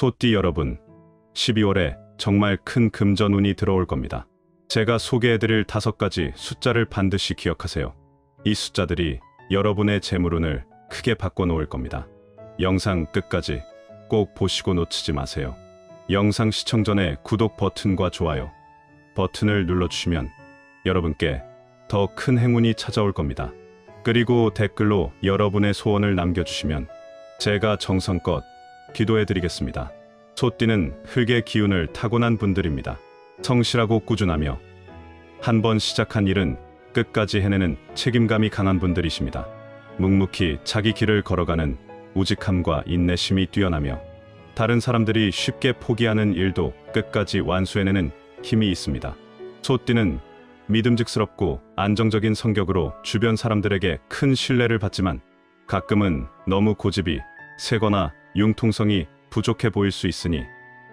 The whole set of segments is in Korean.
소띠 여러분, 12월에 정말 큰 금전운이 들어올 겁니다. 제가 소개해드릴 5가지 숫자를 반드시 기억하세요. 이 숫자들이 여러분의 재물운을 크게 바꿔놓을 겁니다. 영상 끝까지 꼭 보시고 놓치지 마세요. 영상 시청 전에 구독 버튼과 좋아요 버튼을 눌러주시면 여러분께 더 큰 행운이 찾아올 겁니다. 그리고 댓글로 여러분의 소원을 남겨주시면 제가 정성껏 기도해드리겠습니다. 소띠는 흙의 기운을 타고난 분들입니다. 성실하고 꾸준하며 한번 시작한 일은 끝까지 해내는 책임감이 강한 분들이십니다. 묵묵히 자기 길을 걸어가는 우직함과 인내심이 뛰어나며 다른 사람들이 쉽게 포기하는 일도 끝까지 완수해내는 힘이 있습니다. 소띠는 믿음직스럽고 안정적인 성격으로 주변 사람들에게 큰 신뢰를 받지만 가끔은 너무 고집이 세거나 융통성이 부족해 보일 수 있으니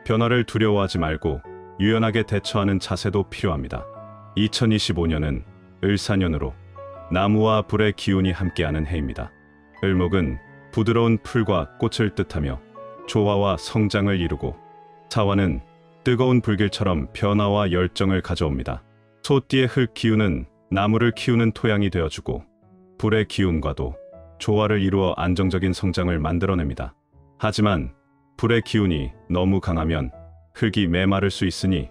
변화를 두려워하지 말고 유연하게 대처하는 자세도 필요합니다. 2025년은 을사년으로 나무와 불의 기운이 함께하는 해입니다. 을목은 부드러운 풀과 꽃을 뜻하며 조화와 성장을 이루고 사화는 뜨거운 불길처럼 변화와 열정을 가져옵니다. 소띠의 흙 기운은 나무를 키우는 토양이 되어주고 불의 기운과도 조화를 이루어 안정적인 성장을 만들어냅니다. 하지만 불의 기운이 너무 강하면 흙이 메마를 수 있으니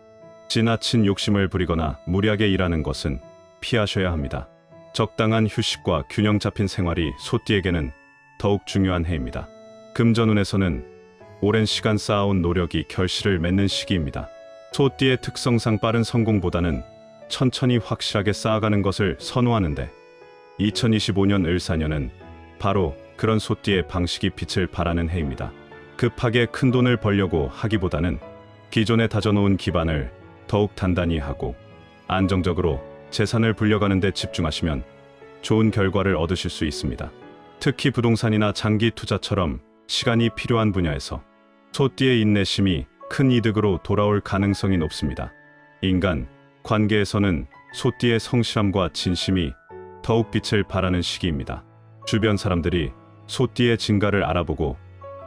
지나친 욕심을 부리거나 무리하게 일하는 것은 피하셔야 합니다. 적당한 휴식과 균형 잡힌 생활이 소띠에게는 더욱 중요한 해입니다. 금전운에서는 오랜 시간 쌓아온 노력이 결실을 맺는 시기입니다. 소띠의 특성상 빠른 성공보다는 천천히 확실하게 쌓아가는 것을 선호하는데 2025년 을사년은 바로 그런 소띠의 방식이 빛을 발하는 해입니다. 급하게 큰 돈을 벌려고 하기보다는 기존에 다져놓은 기반을 더욱 단단히 하고 안정적으로 재산을 불려가는 데 집중하시면 좋은 결과를 얻으실 수 있습니다. 특히 부동산이나 장기 투자처럼 시간이 필요한 분야에서 소띠의 인내심이 큰 이득으로 돌아올 가능성이 높습니다. 인간 관계에서는 소띠의 성실함과 진심이 더욱 빛을 발하는 시기입니다. 주변 사람들이 소띠의 진가를 알아보고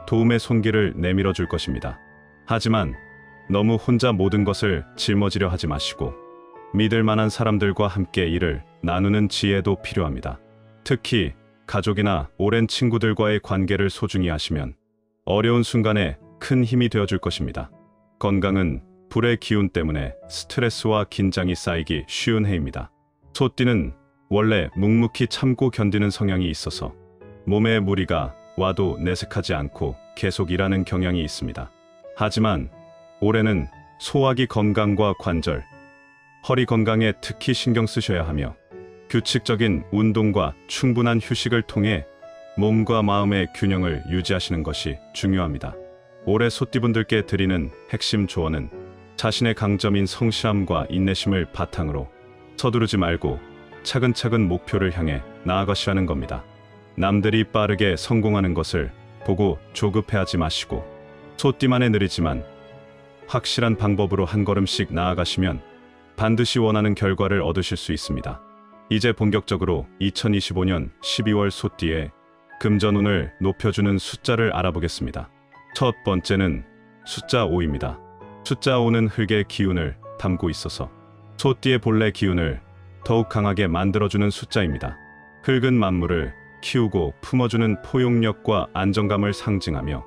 도움의 손길을 내밀어 줄 것입니다. 하지만 너무 혼자 모든 것을 짊어지려 하지 마시고 믿을 만한 사람들과 함께 일을 나누는 지혜도 필요합니다. 특히 가족이나 오랜 친구들과의 관계를 소중히 하시면 어려운 순간에 큰 힘이 되어줄 것입니다. 건강은 불의 기운 때문에 스트레스와 긴장이 쌓이기 쉬운 해입니다. 소띠는 원래 묵묵히 참고 견디는 성향이 있어서 몸에 무리가 와도 내색하지 않고 계속 일하는 경향이 있습니다. 하지만 올해는 소화기 건강과 관절, 허리 건강에 특히 신경 쓰셔야 하며 규칙적인 운동과 충분한 휴식을 통해 몸과 마음의 균형을 유지하시는 것이 중요합니다. 올해 소띠분들께 드리는 핵심 조언은 자신의 강점인 성실함과 인내심을 바탕으로 서두르지 말고 차근차근 목표를 향해 나아가시라는 겁니다. 남들이 빠르게 성공하는 것을 보고 조급해하지 마시고 소띠만의 느리지만 확실한 방법으로 한 걸음씩 나아가시면 반드시 원하는 결과를 얻으실 수 있습니다. 이제 본격적으로 2025년 12월 소띠의 금전운을 높여주는 숫자를 알아보겠습니다. 첫 번째는 숫자 5입니다. 숫자 5는 흙의 기운을 담고 있어서 소띠의 본래 기운을 더욱 강하게 만들어주는 숫자입니다. 흙은 만물을 키우고 품어주는 포용력과 안정감을 상징하며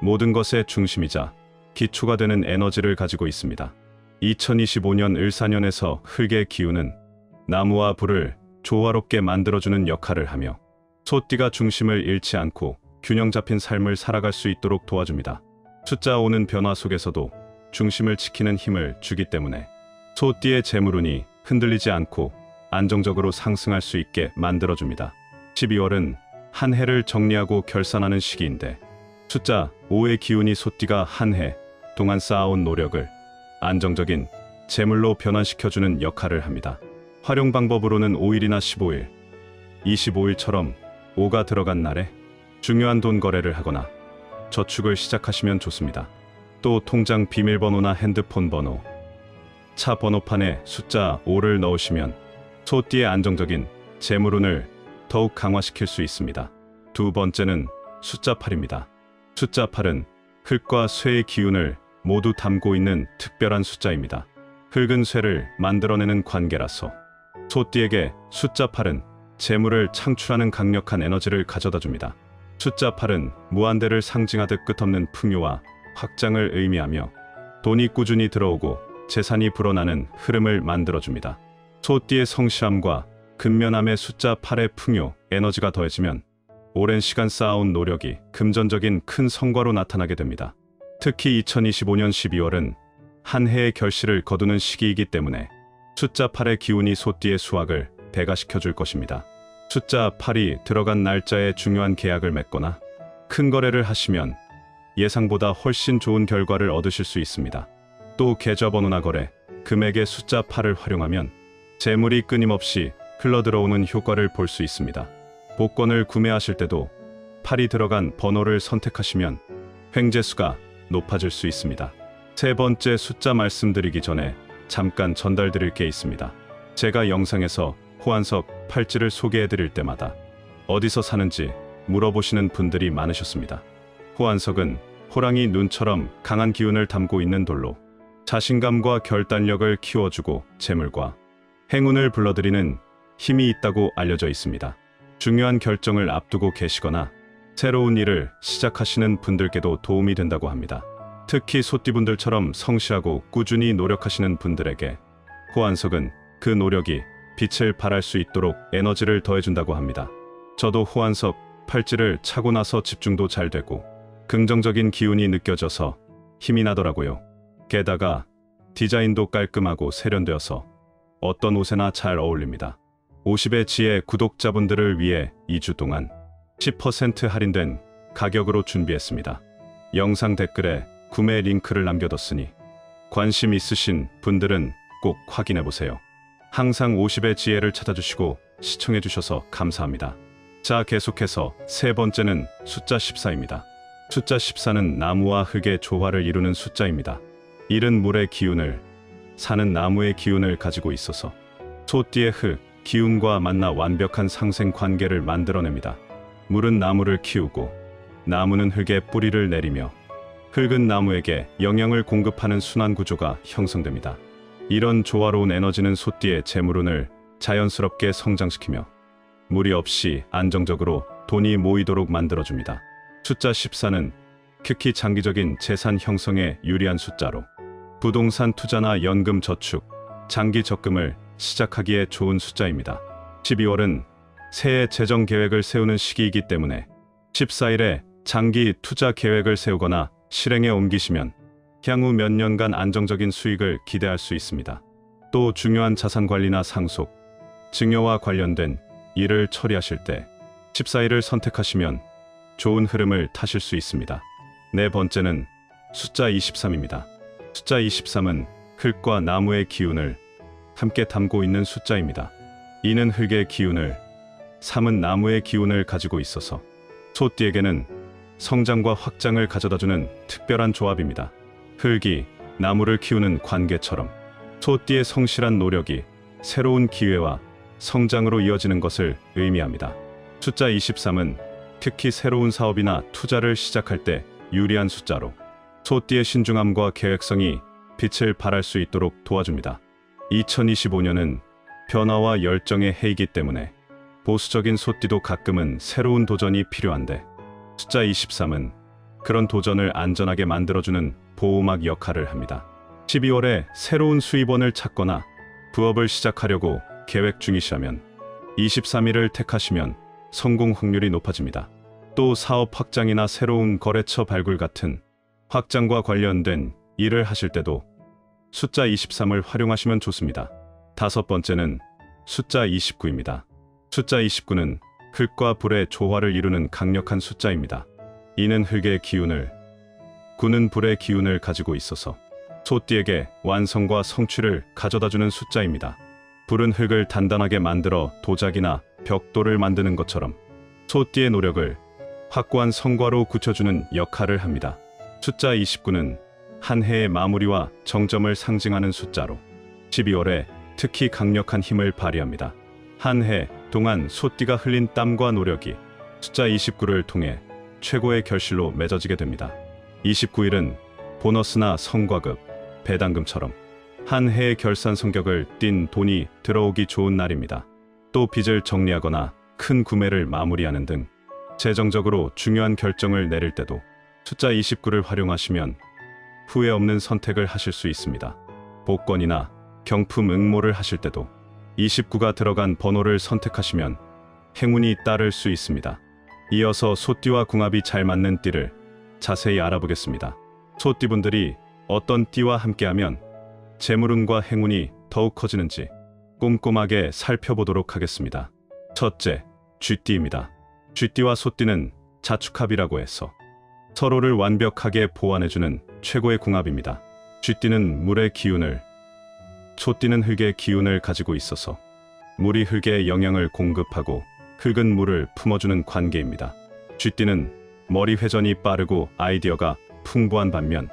모든 것의 중심이자 기초가 되는 에너지를 가지고 있습니다. 2025년 을사년에서 흙의 기운은 나무와 불을 조화롭게 만들어주는 역할을 하며 소띠가 중심을 잃지 않고 균형 잡힌 삶을 살아갈 수 있도록 도와줍니다. 숫자 5는 변화 속에서도 중심을 지키는 힘을 주기 때문에 소띠의 재물운이 흔들리지 않고 안정적으로 상승할 수 있게 만들어줍니다. 12월은 한 해를 정리하고 결산하는 시기인데 숫자 5의 기운이 소띠가 한 해 동안 쌓아온 노력을 안정적인 재물로 변환시켜주는 역할을 합니다. 활용 방법으로는 5일이나 15일, 25일처럼 5가 들어간 날에 중요한 돈 거래를 하거나 저축을 시작하시면 좋습니다. 또 통장 비밀번호나 핸드폰 번호, 차 번호판에 숫자 5를 넣으시면 소띠의 안정적인 재물운을 더욱 강화시킬 수 있습니다. 두 번째는 숫자 8입니다. 숫자 8은 흙과 쇠의 기운을 모두 담고 있는 특별한 숫자입니다. 흙은 쇠를 만들어내는 관계라서 소띠에게 숫자 8은 재물을 창출하는 강력한 에너지를 가져다 줍니다. 숫자 8은 무한대를 상징하듯 끝없는 풍요와 확장을 의미하며 돈이 꾸준히 들어오고 재산이 불어나는 흐름을 만들어줍니다. 소띠의 성실함과 근면함의 숫자 8의 풍요, 에너지가 더해지면 오랜 시간 쌓아온 노력이 금전적인 큰 성과로 나타나게 됩니다. 특히 2025년 12월은 한 해의 결실을 거두는 시기이기 때문에 숫자 8의 기운이 소띠의 수확을 배가시켜 줄 것입니다. 숫자 8이 들어간 날짜에 중요한 계약을 맺거나 큰 거래를 하시면 예상보다 훨씬 좋은 결과를 얻으실 수 있습니다. 또 계좌번호나 거래, 금액의 숫자 8을 활용하면 재물이 끊임없이 흘러들어오는 효과를 볼 수 있습니다. 복권을 구매하실 때도 8이 들어간 번호를 선택하시면 횡재수가 높아질 수 있습니다. 세 번째 숫자 말씀드리기 전에 잠깐 전달드릴 게 있습니다. 제가 영상에서 호환석 팔찌를 소개해드릴 때마다 어디서 사는지 물어보시는 분들이 많으셨습니다. 호환석은 호랑이 눈처럼 강한 기운을 담고 있는 돌로 자신감과 결단력을 키워주고 재물과 행운을 불러들이는 힘이 있다고 알려져 있습니다. 중요한 결정을 앞두고 계시거나 새로운 일을 시작하시는 분들께도 도움이 된다고 합니다. 특히 소띠분들처럼 성실하고 꾸준히 노력하시는 분들에게 호환석은 그 노력이 빛을 발할 수 있도록 에너지를 더해준다고 합니다. 저도 호환석 팔찌를 차고 나서 집중도 잘 되고 긍정적인 기운이 느껴져서 힘이 나더라고요. 게다가 디자인도 깔끔하고 세련되어서 어떤 옷에나 잘 어울립니다. 50의 지혜 구독자분들을 위해 2주 동안 10% 할인된 가격으로 준비했습니다. 영상 댓글에 구매 링크를 남겨뒀으니 관심 있으신 분들은 꼭 확인해보세요. 항상 50의 지혜를 찾아주시고 시청해주셔서 감사합니다. 자, 계속해서 세 번째는 숫자 14입니다. 숫자 14는 나무와 흙의 조화를 이루는 숫자입니다. 이른 물의 기운을, 사는 나무의 기운을 가지고 있어서 소띠의 흙, 기운과 만나 완벽한 상생 관계를 만들어냅니다. 물은 나무를 키우고 나무는 흙에 뿌리를 내리며 흙은 나무에게 영양을 공급하는 순환 구조가 형성됩니다. 이런 조화로운 에너지는 소띠의 재물운을 자연스럽게 성장시키며 무리 없이 안정적으로 돈이 모이도록 만들어줍니다. 숫자 14는 특히 장기적인 재산 형성에 유리한 숫자로 부동산 투자나 연금 저축, 장기 적금을 시작하기에 좋은 숫자입니다. 12월은 새해 재정 계획을 세우는 시기이기 때문에 14일에 장기 투자 계획을 세우거나 실행에 옮기시면 향후 몇 년간 안정적인 수익을 기대할 수 있습니다. 또 중요한 자산 관리나 상속, 증여와 관련된 일을 처리하실 때 14일을 선택하시면 좋은 흐름을 타실 수 있습니다. 네 번째는 숫자 23입니다. 숫자 23은 흙과 나무의 기운을 함께 담고 있는 숫자입니다. 이는 흙의 기운을, 3은 나무의 기운을 가지고 있어서 소띠에게는 성장과 확장을 가져다주는 특별한 조합입니다. 흙이 나무를 키우는 관계처럼 소띠의 성실한 노력이 새로운 기회와 성장으로 이어지는 것을 의미합니다. 숫자 23은 특히 새로운 사업이나 투자를 시작할 때 유리한 숫자로 소띠의 신중함과 계획성이 빛을 발할 수 있도록 도와줍니다. 2025년은 변화와 열정의 해이기 때문에 보수적인 소띠도 가끔은 새로운 도전이 필요한데 숫자 23은 그런 도전을 안전하게 만들어주는 보호막 역할을 합니다. 12월에 새로운 수입원을 찾거나 부업을 시작하려고 계획 중이시라면 23일을 택하시면 성공 확률이 높아집니다. 또 사업 확장이나 새로운 거래처 발굴 같은 확장과 관련된 일을 하실 때도 숫자 23을 활용하시면 좋습니다. 다섯 번째는 숫자 29입니다. 숫자 29는 흙과 불의 조화를 이루는 강력한 숫자입니다. 이는 흙의 기운을, 구는 불의 기운을 가지고 있어서 소띠에게 완성과 성취를 가져다주는 숫자입니다. 불은 흙을 단단하게 만들어 도자기나 벽돌을 만드는 것처럼 소띠의 노력을 확고한 성과로 굳혀주는 역할을 합니다. 숫자 29는 한 해의 마무리와 정점을 상징하는 숫자로 12월에 특히 강력한 힘을 발휘합니다. 한 해 동안 소띠가 흘린 땀과 노력이 숫자 29를 통해 최고의 결실로 맺어지게 됩니다. 29일은 보너스나 성과급, 배당금처럼 한 해의 결산 성격을 띈 돈이 들어오기 좋은 날입니다. 또 빚을 정리하거나 큰 구매를 마무리하는 등 재정적으로 중요한 결정을 내릴 때도 숫자 29를 활용하시면 후회 없는 선택을 하실 수 있습니다. 복권이나 경품 응모를 하실 때도 29가 들어간 번호를 선택하시면 행운이 따를 수 있습니다. 이어서 소띠와 궁합이 잘 맞는 띠를 자세히 알아보겠습니다. 소띠분들이 어떤 띠와 함께하면 재물운과 행운이 더욱 커지는지 꼼꼼하게 살펴보도록 하겠습니다. 첫째, 쥐띠입니다. 쥐띠와 소띠는 자축합이라고 해서 서로를 완벽하게 보완해주는 최고의 궁합입니다. 쥐띠는 물의 기운을, 소띠는 흙의 기운을 가지고 있어서 물이 흙에 영양을 공급하고 흙은 물을 품어주는 관계입니다. 쥐띠는 머리 회전이 빠르고 아이디어가 풍부한 반면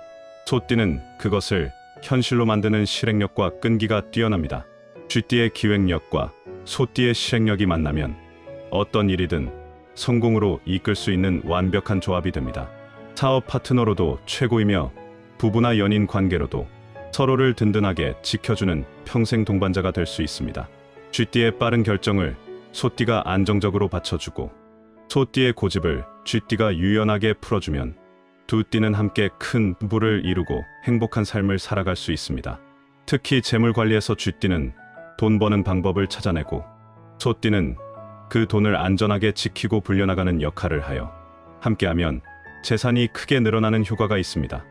소띠는 그것을 현실로 만드는 실행력과 끈기가 뛰어납니다. 쥐띠의 기획력과 소띠의 실행력이 만나면 어떤 일이든 성공으로 이끌 수 있는 완벽한 조합이 됩니다. 사업 파트너로도 최고이며 부부나 연인 관계로도 서로를 든든하게 지켜주는 평생 동반자가 될 수 있습니다. 쥐띠의 빠른 결정을 소띠가 안정적으로 받쳐주고 소띠의 고집을 쥐띠가 유연하게 풀어주면 두 띠는 함께 큰 부를 이루고 행복한 삶을 살아갈 수 있습니다. 특히 재물 관리에서 쥐띠는 돈 버는 방법을 찾아내고 소띠는 그 돈을 안전하게 지키고 불려나가는 역할을 하여 함께하면 재산이 크게 늘어나는 효과가 있습니다.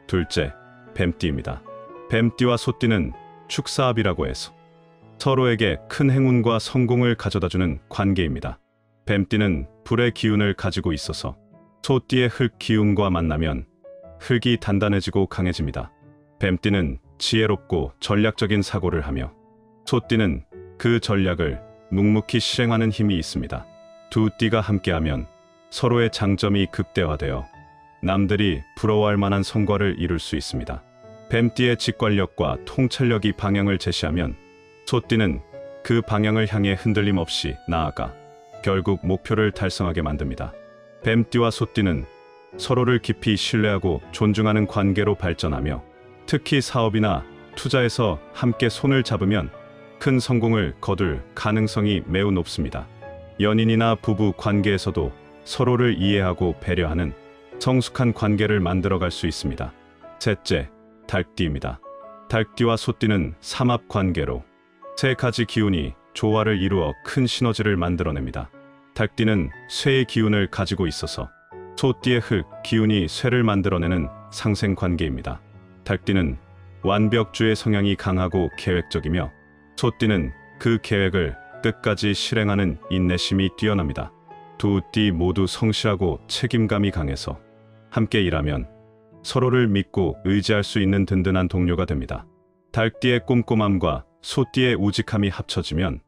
둘째, 뱀띠입니다. 뱀띠와 소띠는 축사합이라고 해서 서로에게 큰 행운과 성공을 가져다주는 관계입니다. 뱀띠는 불의 기운을 가지고 있어서 소띠의 흙 기운과 만나면 흙이 단단해지고 강해집니다. 뱀띠는 지혜롭고 전략적인 사고를 하며 소띠는 그 전략을 묵묵히 실행하는 힘이 있습니다. 두 띠가 함께하면 서로의 장점이 극대화되어 남들이 부러워할 만한 성과를 이룰 수 있습니다. 뱀띠의 직관력과 통찰력이 방향을 제시하면 소띠는 그 방향을 향해 흔들림 없이 나아가 결국 목표를 달성하게 만듭니다. 뱀띠와 소띠는 서로를 깊이 신뢰하고 존중하는 관계로 발전하며 특히 사업이나 투자에서 함께 손을 잡으면 큰 성공을 거둘 가능성이 매우 높습니다. 연인이나 부부 관계에서도 서로를 이해하고 배려하는 성숙한 관계를 만들어갈 수 있습니다. 셋째, 닭띠입니다. 닭띠와 소띠는 삼합 관계로 세 가지 기운이 조화를 이루어 큰 시너지를 만들어냅니다. 닭띠는 쇠의 기운을 가지고 있어서 소띠의 흙 기운이 쇠를 만들어내는 상생 관계입니다. 닭띠는 완벽주의 성향이 강하고 계획적이며 소띠는 그 계획을 끝까지 실행하는 인내심이 뛰어납니다. 두 띠 모두 성실하고 책임감이 강해서 함께 일하면 서로를 믿고 의지할 수 있는 든든한 동료가 됩니다. 닭띠의 꼼꼼함과 소띠의 우직함이 합쳐지면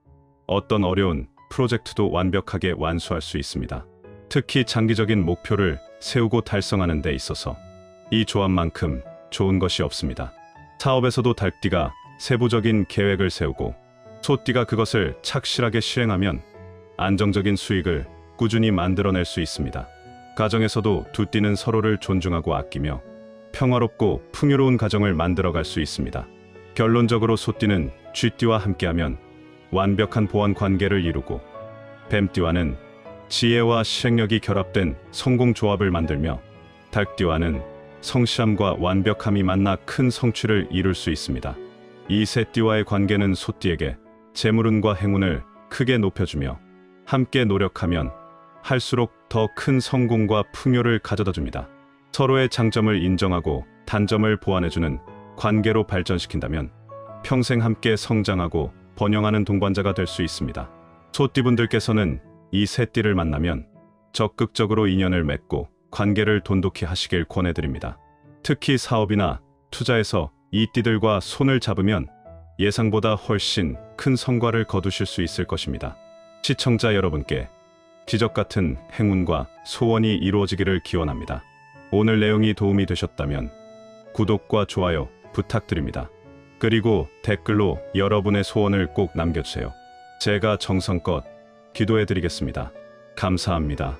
어떤 어려운 프로젝트도 완벽하게 완수할 수 있습니다. 특히 장기적인 목표를 세우고 달성하는 데 있어서 이 조합만큼 좋은 것이 없습니다. 사업에서도 닭띠가 세부적인 계획을 세우고 소띠가 그것을 착실하게 실행하면 안정적인 수익을 꾸준히 만들어낼 수 있습니다. 가정에서도 두 띠는 서로를 존중하고 아끼며 평화롭고 풍요로운 가정을 만들어갈 수 있습니다. 결론적으로 소띠는 쥐띠와 함께하면 완벽한 보완 관계를 이루고 뱀띠와는 지혜와 실행력이 결합된 성공 조합을 만들며 닭띠와는 성실함과 완벽함이 만나 큰 성취를 이룰 수 있습니다. 이 세 띠와의 관계는 소띠에게 재물운과 행운을 크게 높여주며 함께 노력하면 할수록 더 큰 성공과 풍요를 가져다 줍니다. 서로의 장점을 인정하고 단점을 보완해주는 관계로 발전시킨다면 평생 함께 성장하고 번영하는 동반자가 될 수 있습니다. 소띠분들께서는 이 세 띠를 만나면 적극적으로 인연을 맺고 관계를 돈독히 하시길 권해드립니다. 특히 사업이나 투자에서 이 띠들과 손을 잡으면 예상보다 훨씬 큰 성과를 거두실 수 있을 것입니다. 시청자 여러분께 기적같은 행운과 소원이 이루어지기를 기원합니다. 오늘 내용이 도움이 되셨다면 구독과 좋아요 부탁드립니다. 그리고 댓글로 여러분의 소원을 꼭 남겨주세요. 제가 정성껏 기도해드리겠습니다. 감사합니다.